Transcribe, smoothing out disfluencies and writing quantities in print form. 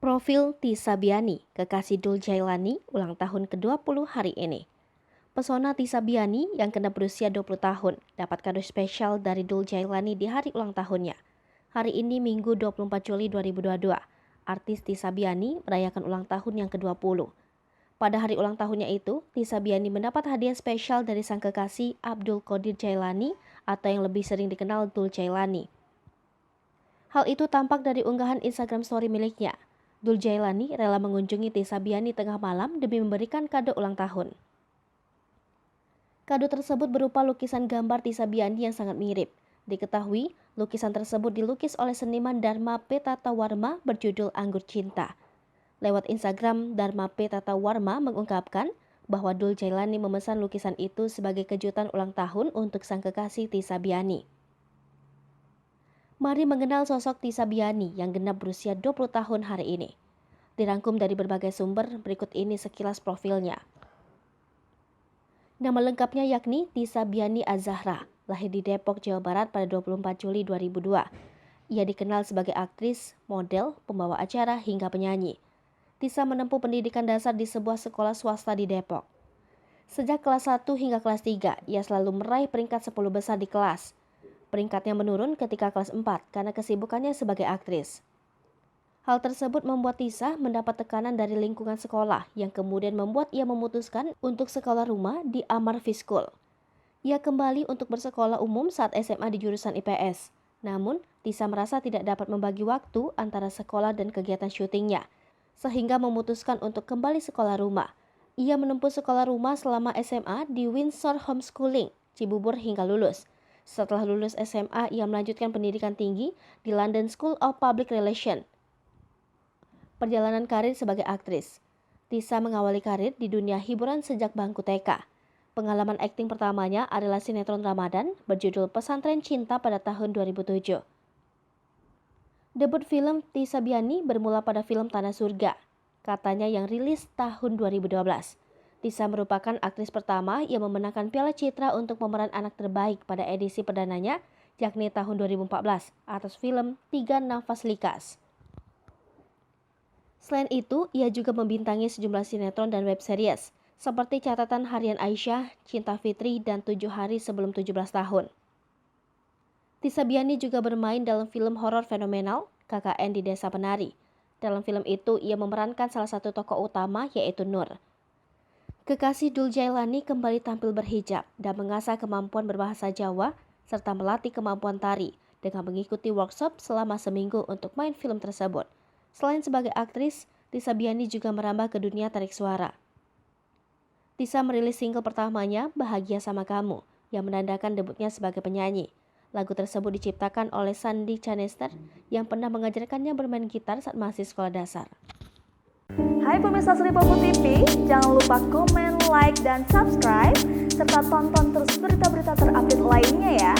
Profil Tisa Biani, kekasih Dul Jailani, ulang tahun ke-20 hari ini. Pesona Tisa Biani yang kena berusia 20 tahun, dapat kado spesial dari Dul Jailani di hari ulang tahunnya. Hari ini Minggu 24 Juli 2022, artis Tisa Biani merayakan ulang tahun yang ke-20. Pada hari ulang tahunnya itu, Tisa Biani mendapat hadiah spesial dari sang kekasih Abdul Qadir Jailani atau yang lebih sering dikenal Dul Jailani. Hal itu tampak dari unggahan Instagram story miliknya. Dul Jailani rela mengunjungi Tisa Biani tengah malam demi memberikan kado ulang tahun. Kado tersebut berupa lukisan gambar Tisa Biani yang sangat mirip. Diketahui, lukisan tersebut dilukis oleh seniman Dharma P. Tatawarma berjudul Anggur Cinta. Lewat Instagram, Dharma P. Tatawarma mengungkapkan bahwa Dul Jailani memesan lukisan itu sebagai kejutan ulang tahun untuk sang kekasih Tisa Biani. Mari mengenal sosok Tisa Biani yang genap berusia 20 tahun hari ini. Dirangkum dari berbagai sumber, berikut ini sekilas profilnya. Nama lengkapnya yakni Tisa Biani Az-Zahra, lahir di Depok, Jawa Barat pada 24 Juli 2002. Ia dikenal sebagai aktris, model, pembawa acara, hingga penyanyi. Tisa menempuh pendidikan dasar di sebuah sekolah swasta di Depok. Sejak kelas 1 hingga kelas 3, ia selalu meraih peringkat 10 besar di kelas. Peringkatnya menurun ketika kelas 4 karena kesibukannya sebagai aktris. Hal tersebut membuat Tisa mendapat tekanan dari lingkungan sekolah yang kemudian membuat ia memutuskan untuk sekolah rumah di Amarfi School. Ia kembali untuk bersekolah umum saat SMA di jurusan IPS. Namun, Tisa merasa tidak dapat membagi waktu antara sekolah dan kegiatan syutingnya, sehingga memutuskan untuk kembali sekolah rumah. Ia menempuh sekolah rumah selama SMA di Windsor Homeschooling, Cibubur hingga lulus. Setelah lulus SMA, ia melanjutkan pendidikan tinggi di London School of Public Relations. Perjalanan karir sebagai aktris. Tisa mengawali karir di dunia hiburan sejak bangku TK. Pengalaman akting pertamanya adalah sinetron Ramadan berjudul Pesantren Cinta pada tahun 2007. Debut film Tisa Biani bermula pada film Tanah Surga, katanya yang rilis tahun 2012. Tisa merupakan aktris pertama yang memenangkan Piala Citra untuk pemeran anak terbaik pada edisi perdananya, yakni tahun 2014, atas film Tiga Nafas Likas. Selain itu, ia juga membintangi sejumlah sinetron dan web series, seperti Catatan Harian Aisyah, Cinta Fitri, dan 7 Hari Sebelum 17 Tahun. Tisa Biani juga bermain dalam film horor fenomenal, KKN di Desa Penari. Dalam film itu, ia memerankan salah satu tokoh utama, yaitu Nur. Kekasih Dul Jailani kembali tampil berhijab dan mengasah kemampuan berbahasa Jawa serta melatih kemampuan tari dengan mengikuti workshop selama seminggu untuk main film tersebut. Selain sebagai aktris, Tisa Biani juga merambah ke dunia tarik suara. Tisa merilis single pertamanya, Bahagia Sama Kamu, yang menandakan debutnya sebagai penyanyi. Lagu tersebut diciptakan oleh Sandy Canester yang pernah mengajarkannya bermain gitar saat masih sekolah dasar. Hai pemirsa Sri Popo TV, jangan lupa komen, like, dan subscribe, serta tonton terus berita-berita terupdate lainnya ya.